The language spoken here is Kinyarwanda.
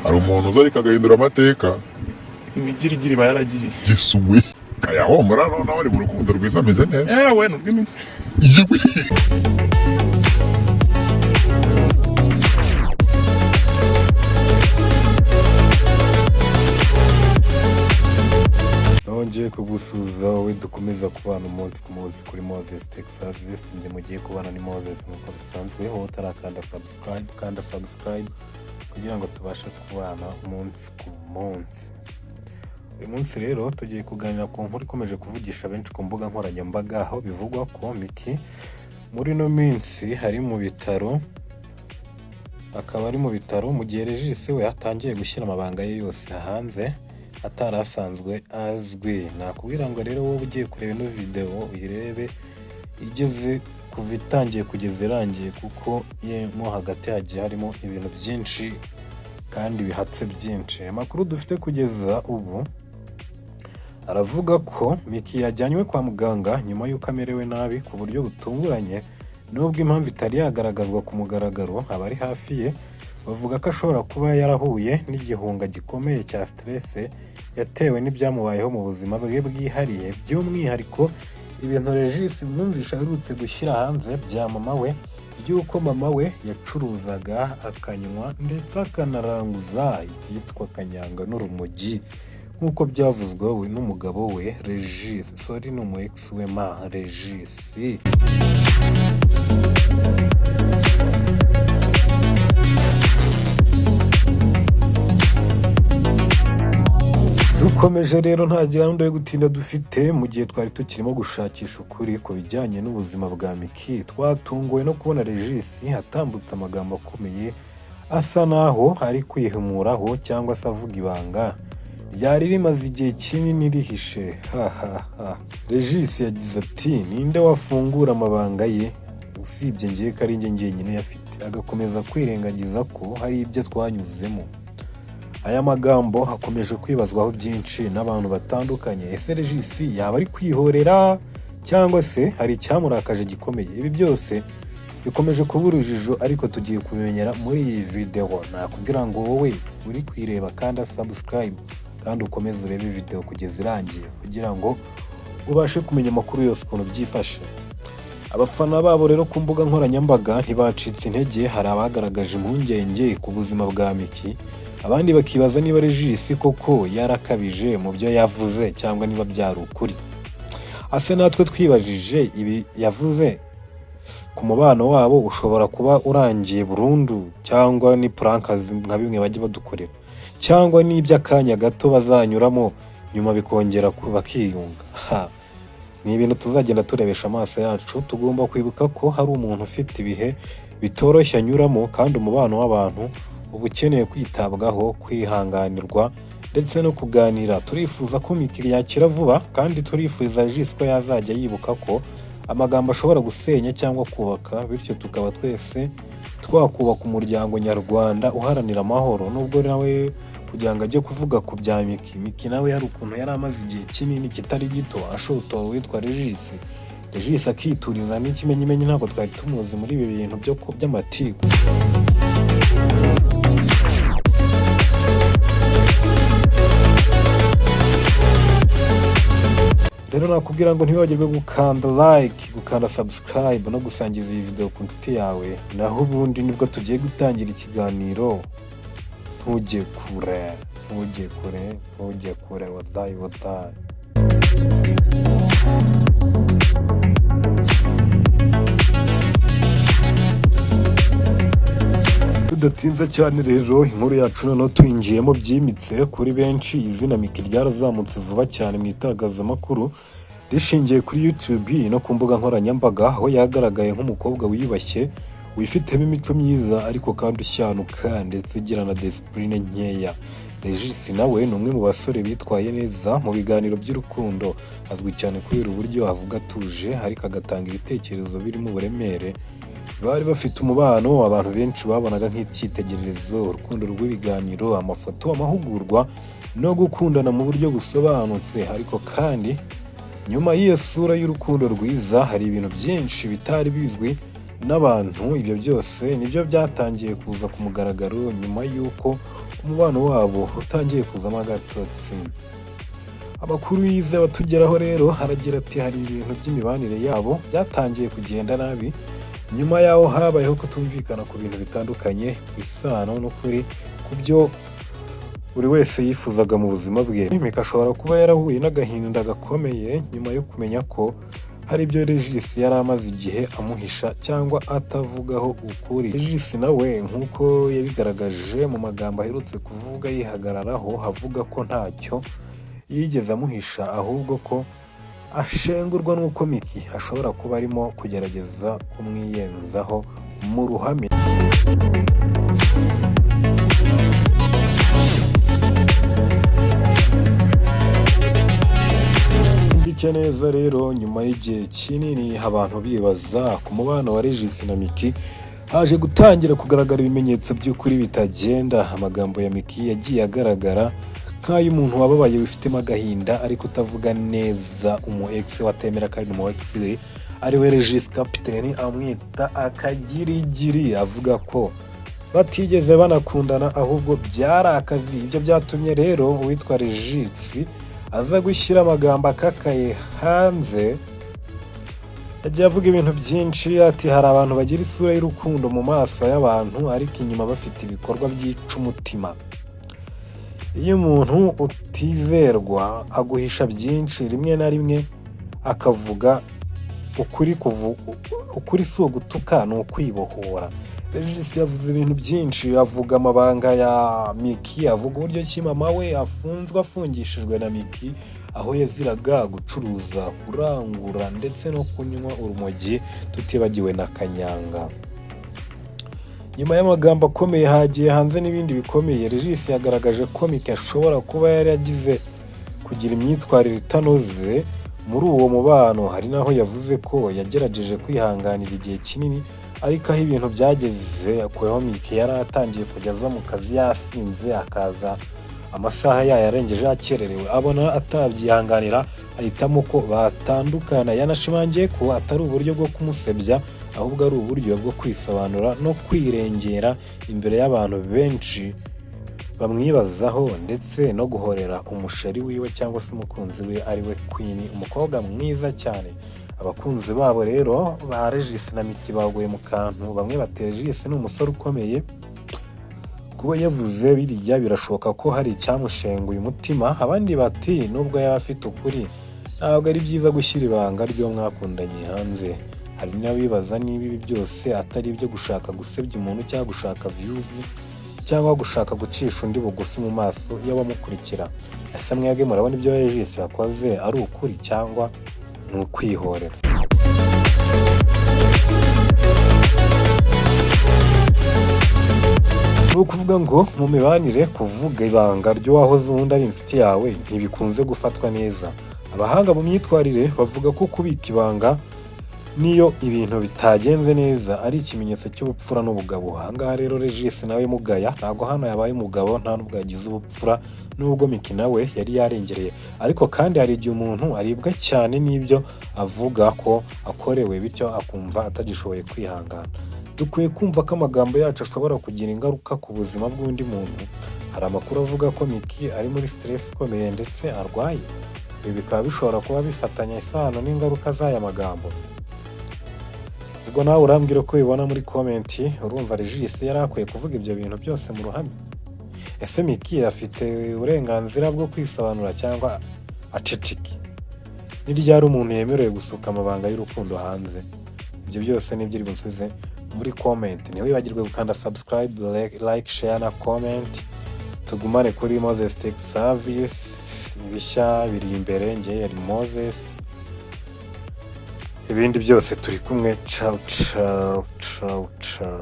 hari umuntu uza ariko agahindura amateka. Imigirigiri iba yaragiye. Yesuwe ayahomora nawe ari mu rukundo rwiza ameze neza. We ni urw'iminsi. Yewe nongeye kugusuza wowe dukomeza kubana umunsi ku munsi kuri Moses Tech Service. Njye mugiye kubana ni Moses nk'uko bisanzwe. Wowe utarakanda subscribe, kanda subscribe kugira ngo tubashe kubana umunsi ku munsi. Uyu munsi rero tugiye kuganira ku nkuru ikomeje kuvugisha benshi ku mbuga nkoranyambaga, aho bivugwa ko Miki muri no minsi hari mu bitaro, akaba ari mu bitaro mu gihe Regis we yatangiye gushyira amabanga ye yose hanze atarasanzwe azwi. Nakubwira ngo rero wowe ugiye kureba ino video uyirebe igeze kuva itangiye kugeza irangiye, kuko mo hagati hagiye harimo ibintu byinshi kandi bihatse byinshi. Amakuru dufite kugeza ubu aravuga ko Miki yajyanywe kwa muganga nyuma y'uko amerewe nabi ku buryo butunguranye, nubwo impamvu itari yagaragazwa ku mugaragaro. Abari hafi ye bavuga ko ashobora kuba yarahuye n'igihunga gikomeye cya stress yatewe n'ibyamubayeho mu buzima bwe bwihariye, by'umwihariko ibintu Regis mwumvisha aherutse gushyira hanze bya mama we, by'uko mama we yacuruzaga akanywa ndetse akanaranguza icyitwa kanyanga n'urumogi, nk'uko byavuzwe we n'umugabo we Regis, ni umu ex we ma Regis. Dukomeje rero nta gahunda yo gutinda dufite, mu gihe twari tukirimo gushakisha ukuri ku bijyanye n'ubuzima bwa Miki, twatunguwe no kubona Regis atambutse amagambo akomeye asa naho ari kwihumuraho cyangwa se avuga ibanga ryari rimaze igihe kinini rihishe. Regis yagize ati ninde wafungura amabanga ye usibye ngiye ko ari njye njyenyine yafite, agakomeza kwirengagiza ko hari ibyo twanyuzemo. Aya magambo hakomeje kwibazwaho byinshi n'abantu batandukanye. Ese Regis yaba ari kwihorera cyangwa se hari icyamurakaje gikomeye? Ibi byose bikomeje kuba urujijo, ariko tugiye kubimenyera muri iyi video. Nakubwira ngo wowe uri kwireba kanda subscribe kandi ukomeze urebe video kugeza irangiye kugira ngo ubashe kumenya amakuru yose ukuntu byifashe. Abafana babo rero ku mbuga nkoranyambaga ntibacitse intege. Hari abagaragaje impungenge ku buzima bwa Miki, abandi bakibaza niba Regis koko yarakabije mu byo yavuze cyangwa niba byari ukuri. Ase natwe twibajije ibi yavuze ku mubano wabo ushobora kuba urangiye burundu, cyangwa ni prankazi nka bimwe bajya badukorera, cyangwa ni iby'akanya gato bazanyuramo nyuma bikongera bakiyunga. Ni ibintu tuzagenda turebesha amaso yacu. Tugomba kwibuka ko hari umuntu ufite ibihe bitoroshye anyuramo, kandi umubano w'abantu uba ukeneye kwitabwaho, kwihanganirwa ndetse no kuganira. Turifuza ko Miki yakira vuba, kandi turifuza Regis ko yazajya yibuka ko amagambo ashobora gusenya cyangwa kubaka, bityo tukaba twese twakubaka umuryango nyarwanda uharanira amahoro. Nubwo nawe kugira ngo ajye kuvuga ku bya Miki nawe hari ukuntu yari amaze igihe kinini kitari gito ashotora uwitwa Regis akituriza n'ikimenyimenyi. Ntabwo twari tumuzi muri ibi bintu by'amatiku. Rero nakubwira ngo ntiwibagirwe gukanda like, gukanda subscribe no gusangiza iyi video ku nshuti yawe. Naho ubundi nibwo tugiye gutangira ikiganiro. Ntujye kure wallahi. Tudatinze cyane rero inkuru yacu noneho tuyinjiyemo byimitse. Kuri benshi izina Miki ryarazamutse vuba cyane mu itangazamakuru rishingiye kuri YouTube no ku mbuga nkoranyambaga, aho yagaragaye nk'umukobwa wiyubashye, wifitemo imico myiza ariko kandi ushyanuka ndetse ugira na discipline nkeya. Regis nawe ni umwe mu basore bitwaye neza mu biganiro by'urukundo. Azwi cyane kubera uburyo avuga atuje ariko agatanga ibitekerezo birimo uburemere. Bari bafite umubano abantu benshi babonaga nk'icyitegererezo, urukundo rw'ibiganiro, amafoto, amahugurwa no gukundana mu buryo busobanutse. Ariko kandi nyuma y'iyo sura y'urukundo rwiza hari ibintu byinshi bitari bizwi n'abantu. Ibyo byose nibyo byatangiye kuza ku mugaragaro nyuma y'uko umubano wabo utangiye kuzamo agatotsi. Amakuru yize batugeraho rero haragira ati hari ibintu by'imibanire yabo byatangiye kugenda nabi, nyuma yaho habayeho kutumvikana ku bintu bitandukanye, isano n'ukuri ku byo buri wese yifuzaga mu buzima bwe. Mika ashobora kuba yarahuye n'agahinda gakomeye nyuma yo kumenya ko hari ibyo Regis yari amaze igihe amuhisha cyangwa atavugaho ukuri. Regis nawe nk'uko yabigaragaje mu magambo aherutse kuvuga yihagararaho, avuga ko ntacyo yigeze amuhisha, ahubwo ko ashengurwa n'uko Miki ashobora kuba arimo kugerageza kumwiyenzaho mu ruhame. Mbike neza rero, nyuma y'igihe kinini abantu bibaza ku mubano wa Regis na Miki, haje gutangira kugaragara ibimenyetso by'ukuri bitagenda. Amagambo ya Miki yagiye agaragara nk'ay'umuntu wababaye wifitemo agahinda ariko utavuga neza umu ex watemera kandi umu ex we ari we Regis Captain amwita akagirigiri, avuga ko batigeze banakundana ahubwo byari akazi. Ibyo byatumye rero uwitwa Regis aza gushyira amagambo akakaye hanze. Yagiye avuga ibintu byinshi, ati hari abantu bagira isura y'urukundo mu maso y'abantu ariko inyuma bafite ibikorwa byica umutima. Iyo umuntu utizerwa aguhisha byinshi, rimwe na rimwe akavuga ukuri si ugutuka, ni ukwibohora. Regis yavuze ibintu byinshi, avuga amabanga ya Miki, avuga uburyo ki mama we afungishijwe na Miki, aho yaziraga gucuruza, kurangura ndetse no kunywa urumogi, tutibagiwe na kanyanga. Nyuma y'amagambo akomeye hagiye hanze n'ibindi bikomeye. Regis yagaragaje ko Miki ashobora kuba yari yagize kugira imyitwarire itanoze muri uwo mubano. Hari naho yavuze ko yagerageje kwihanganira igihe kinini, ariko aho ibintu byageze aho Miki yari atangiye kujya aza mu kazi yasinze, akaza amasaha yarengeje yakererewe, abona atabyihanganira ahitamo ko batandukana. Yanashimangiye ko atari uburyo bwo kumusebya, ahubwo ari uburyo bwo kwisobanura no kwirengera imbere y'abantu benshi bamwibazaho, ndetse no guhorera umusheri wiwe cyangwa se umukunzi we ari we Queen, umukobwa mwiza cyane. Abakunzi babo rero ba Regis na Miki baguye mu kantu. Bamwe bati Regis ni umusore ukomeye, kuba yavuze biriya birashoboka ko hari icyamushenguye umutima. Abandi bati nubwo yaba afite ukuri, ntabwo ari byiza gushyira ibanga ryo mwakundanye hanze. Hari n'abibaza niba ibi byose atari ibyo gushaka gusebya umuntu cyangwa gushaka views cyangwa gushaka gucisha undi bugufi mu maso y'abamukurikira. Ese mwebwe murabona ibyo Regis yakoze ari ukuri cyangwa ni ukwihorera? Ni ukuvuga ngo mu mibanire kuvuga ibanga ry'uwahoze ubundi ari inshuti yawe ntibikunze gufatwa neza. Abahanga mu myitwarire bavuga ko kubika ibanga niyo ibintu bitagenze neza ari ikimenyetso cy'ubupfura n'ubugabo. Ahangaha rero Regis nawe mugaya, ntabwo hano yabaye umugabo, nta nubwo yagize ubupfura, nubwo Miki nawe yari yarengereye. Ariko kandi hari igihe umuntu aribwa cyane n'ibyo avuga ko akorewe, bityo akumva atagishoboye kwihangana. Dukwiye kumva ko amagambo yacu ashobora kugira ingaruka ku buzima bw'undi muntu. Hari amakuru avuga ko Miki ari muri stress ikomeye ndetse arwaye. Ibi bikaba bishobora kuba bifatanya isano n'ingaruka z'aya magambo. Ubwo nawe urambwira ko ubibona muri komenti. Urumva Regis yari akwiye kuvuga ibyo bintu byose mu ruhame? Ese Miki afite uburenganzira bwo kwisobanura cyangwa aceceke? Ni ryari umuntu yemerewe gusuka amabanga y'urukundo hanze? Ibyo byose nibyo uri bunsubize muri komenti. Ntiwibagirwe gukanda subscribe, like, share na comment. Tugumane kuri Moses Tech Service. Ibishya biri imbere, njye yari Moses. Ibindi byose turi kumwe. Ciao ciao ciao ciao.